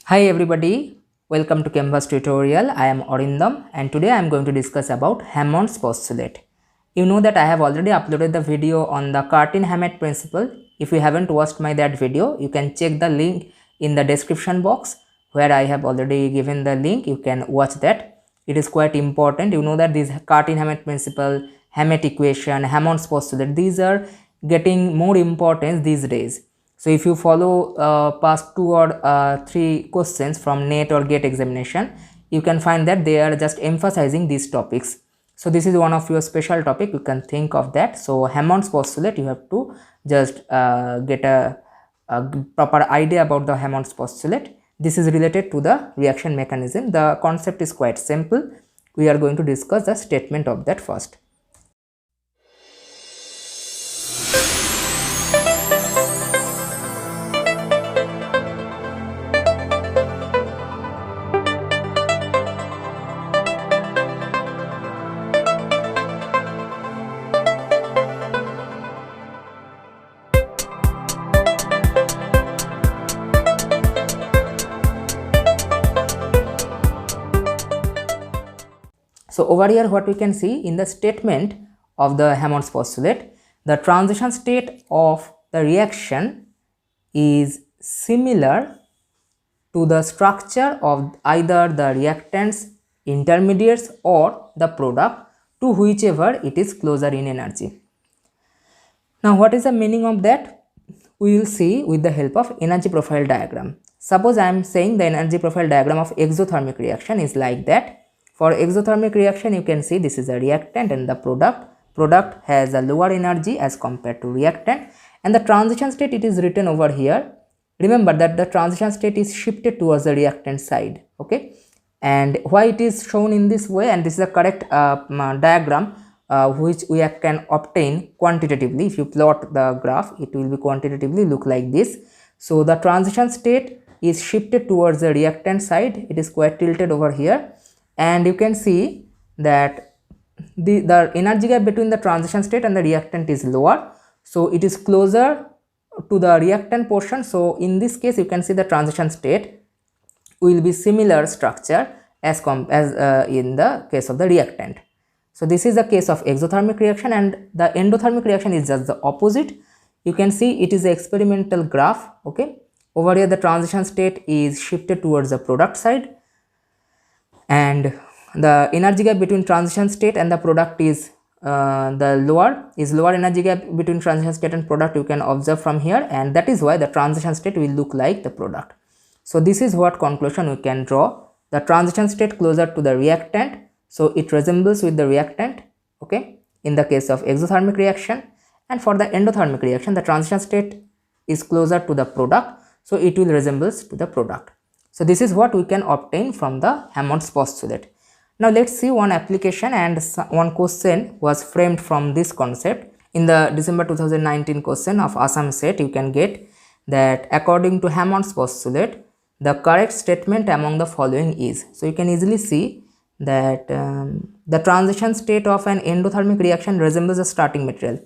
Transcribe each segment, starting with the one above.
Hi everybody, welcome to Canvas tutorial. I am Orindam and today I am going to discuss about Hammond's postulate. You know that I have already uploaded the video on the Curtin-Hammett principle. If you haven't watched that video, you can check the link in the description box where I have already given the link. You can watch that. It is quite important. You know that this Curtin-Hammett principle, Hammett equation, Hammond's postulate, these are getting more importance these days. So if you follow past 2 or 3 questions from NET or GATE examination, you can find that they are just emphasizing these topics. So this is one of your special topic, you can think of that. So Hammond's postulate, you have to just get a proper idea about the Hammond's postulate. This is related to the reaction mechanism. The concept is quite simple. We are going to discuss the statement of that first. So over here what we can see in the statement of the Hammond's postulate, the transition state of the reaction is similar to the structure of either the reactants, intermediates or the product to whichever it is closer in energy. Now what is the meaning of that? We will see with the help of energy profile diagram. Suppose I am saying the energy profile diagram of exothermic reaction is like that. For exothermic reaction, you can see this is a reactant and the product. Product has a lower energy as compared to reactant, and the transition state, it is written over here. Remember that the transition state is shifted towards the reactant side. Okay, and why it is shown in this way, and this is a correct diagram which we can obtain quantitatively. If you plot the graph, it will be quantitatively look like this. So the transition state is shifted towards the reactant side. It is quite tilted over here, and you can see that the energy gap between the transition state and the reactant is lower, so it is closer to the reactant portion. So in this case, you can see the transition state will be similar structure as in the case of the reactant. So this is the case of exothermic reaction, and the endothermic reaction is just the opposite. You can see it is an experimental graph. Okay, over here the transition state is shifted towards the product side, and the energy gap between transition state and the product is lower energy gap between transition state and product, you can observe from here, and that is why the transition state will look like the product. So this is what conclusion we can draw. The transition state closer to the reactant, so it resembles with the reactant, okay, in the case of exothermic reaction. And for the endothermic reaction, the transition state is closer to the product, so it will resembles to the product. So this is what we can obtain from the Hammond's postulate. Now let's see one application, and one question was framed from this concept. In the December 2019 question of Assam set, you can get that according to Hammond's postulate, the correct statement among the following is. So you can easily see that the transition state of an endothermic reaction resembles the starting material.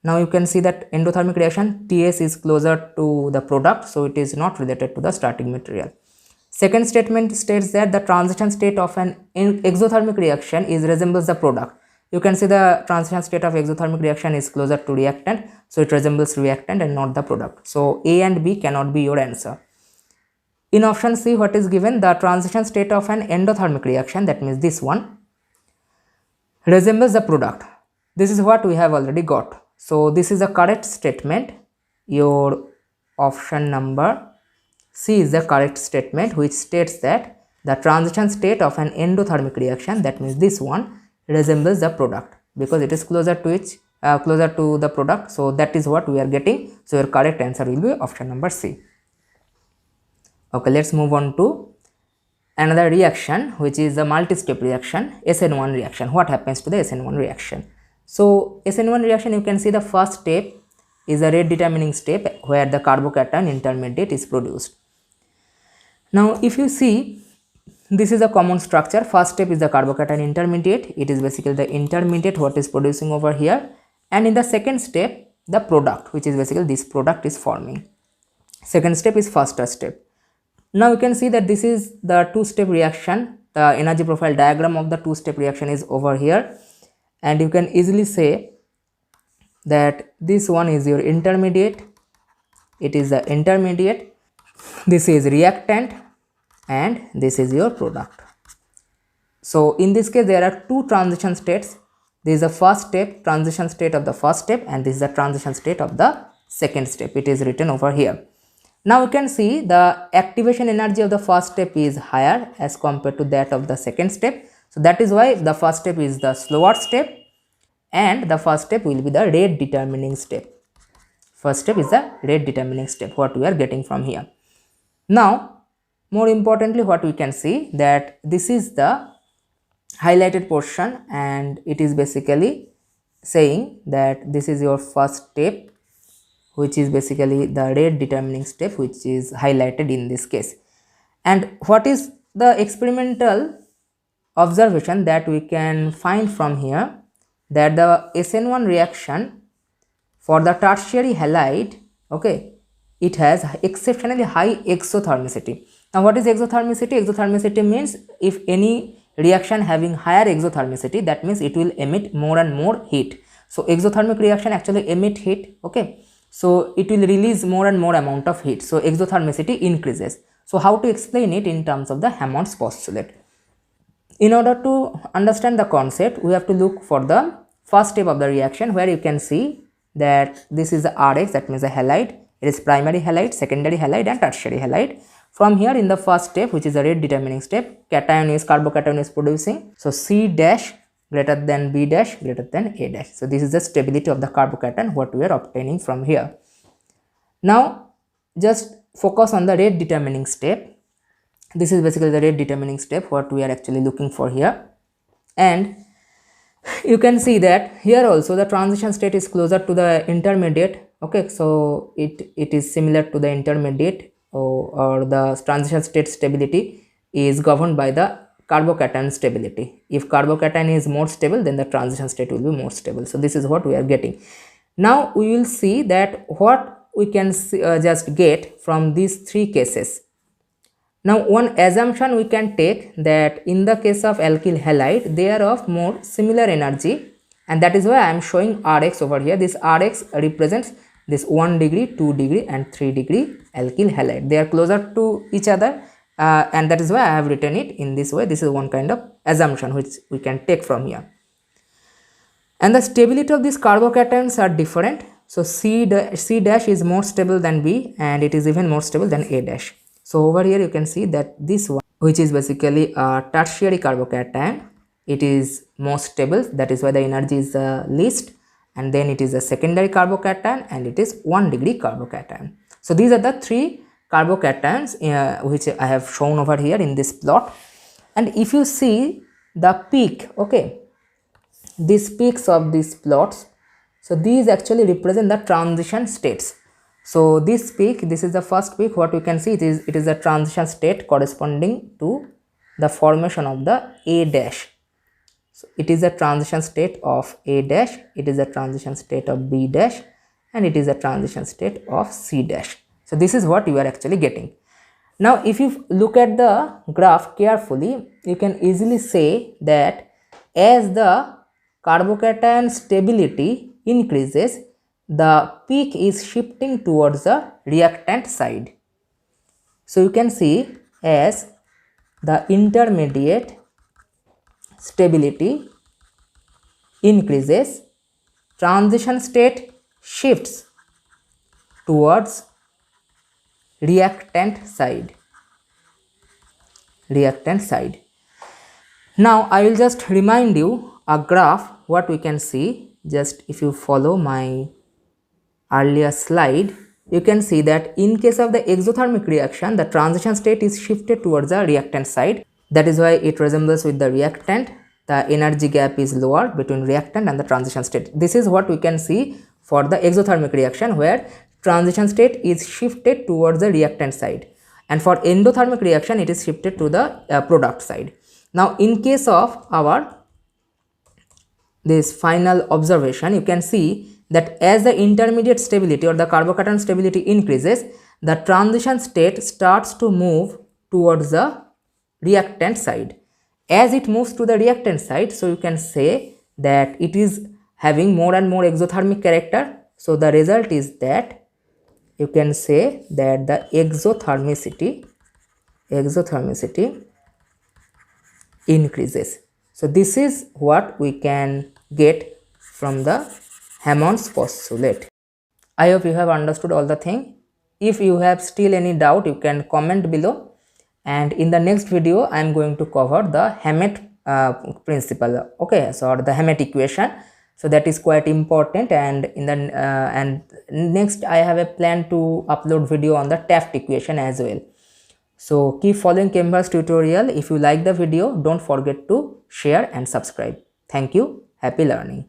Now you can see that endothermic reaction TS is closer to the product, so it is not related to the starting material. Second statement states that the transition state of an exothermic reaction is resembles the product. You can see the transition state of exothermic reaction is closer to reactant, so it resembles reactant and not the product. So A and B cannot be your answer. In option C, what is given? The transition state of an endothermic reaction, that means this one, resembles the product. This is what we have already got. So this is a correct statement. Your option number C is the correct statement, which states that the transition state of an endothermic reaction, that means this one, resembles the product because it is closer to the product. So that is what we are getting. So your correct answer will be option number C. Okay, let's move on to another reaction, which is the multi-step reaction, SN1 reaction. What happens to the SN1 reaction? So SN1 reaction, you can see the first step is a rate determining step where the carbocation intermediate is produced. Now if you see, this is a common structure. First step is the carbocation intermediate. It is basically the intermediate what is producing over here, and in the second step the product, which is basically this product is forming. Second step is faster step. Now you can see that this is the two-step reaction. The energy profile diagram of the two-step reaction is over here, and you can easily say that this one is your intermediate, it is the intermediate, this is reactant, and this is your product. So in this case there are two transition states. This is the first step, transition state of the first step, and this is the transition state of the second step. It is written over here. Now you can see the activation energy of the first step is higher as compared to that of the second step. So that is why the first step is the slower step, and the first step will be the rate determining step. First step is the rate determining step, what we are getting from here. Now more importantly, what we can see that this is the highlighted portion, and it is basically saying that this is your first step, which is basically the rate determining step, which is highlighted in this case. And what is the experimental observation that we can find from here, that the SN1 reaction for the tertiary halide, okay, it has exceptionally high exothermicity. Now what is exothermicity? Exothermicity means if any reaction having higher exothermicity, that means it will emit more and more heat. So exothermic reaction actually emit heat, okay, so it will release more and more amount of heat, so exothermicity increases. So how to explain it in terms of the Hammond's postulate? In order to understand the concept, we have to look for the first step of the reaction, where you can see that this is the Rx, that means the halide. It is primary halide, secondary halide, and tertiary halide. From here in the first step, which is the rate determining step, cation is, carbocation is producing. So C dash greater than B dash greater than A dash. So this is the stability of the carbocation, what we are obtaining from here. Now just focus on the rate determining step. This is basically the rate determining step, what we are actually looking for here. And you can see that here also the transition state is closer to the intermediate, okay, so it is similar to the intermediate, or the transition state stability is governed by the carbocation stability. If carbocation is more stable, then the transition state will be more stable. So this is what we are getting. Now we will see that what we can see, just get from these three cases. Now one assumption we can take, that in the case of alkyl halide, they are of more similar energy, and that is why I am showing Rx over here. This Rx represents this 1 degree, 2 degree, and 3 degree alkyl halide. They are closer to each other, and that is why I have written it in this way. This is one kind of assumption which we can take from here. And the stability of these carbocations are different. So C dash is more stable than B, and it is even more stable than A dash. So over here you can see that this one, which is basically a tertiary carbocation, it is more stable, that is why the energy is least, and then it is a secondary carbocation, and it is 1 degree carbocation. So these are the three carbocations which I have shown over here in this plot. And if you see the peak, okay, these peaks of these plots, so these actually represent the transition states. So this peak, this is the first peak, what we can see, it is a transition state corresponding to the formation of the A dash. So it is a transition state of A dash, it is a transition state of B dash, and it is a transition state of C dash. So this is what you are actually getting. Now if you look at the graph carefully, you can easily say that as the carbocation stability increases, the peak is shifting towards the reactant side. So you can see as the intermediate stability increases, transition state shifts towards reactant side. Now I will just remind you a graph, what we can see, just if you follow my earlier slide, you can see that in case of the exothermic reaction, the transition state is shifted towards the reactant side. That is why it resembles with the reactant. The energy gap is lower between reactant and the transition state. This is what we can see for the exothermic reaction, where transition state is shifted towards the reactant side, and for endothermic reaction it is shifted to the product side. Now in case of our this final observation, you can see that as the intermediate stability or the carbocation stability increases, the transition state starts to move towards the reactant side. As it moves to the reactant side, so you can say that it is having more and more exothermic character. So the result is that you can say that the exothermicity increases. So this is what we can get from the Hammond's postulate. I hope you have understood all the thing. If you have still any doubt, you can comment below, and in the next video I am going to cover the Hammett principle, okay, so the Hammett equation. So that is quite important, and in the and next I have a plan to upload video on the Taft equation as well. So keep following Canvas tutorial. If you like the video, don't forget to share and subscribe. Thank you. Happy learning.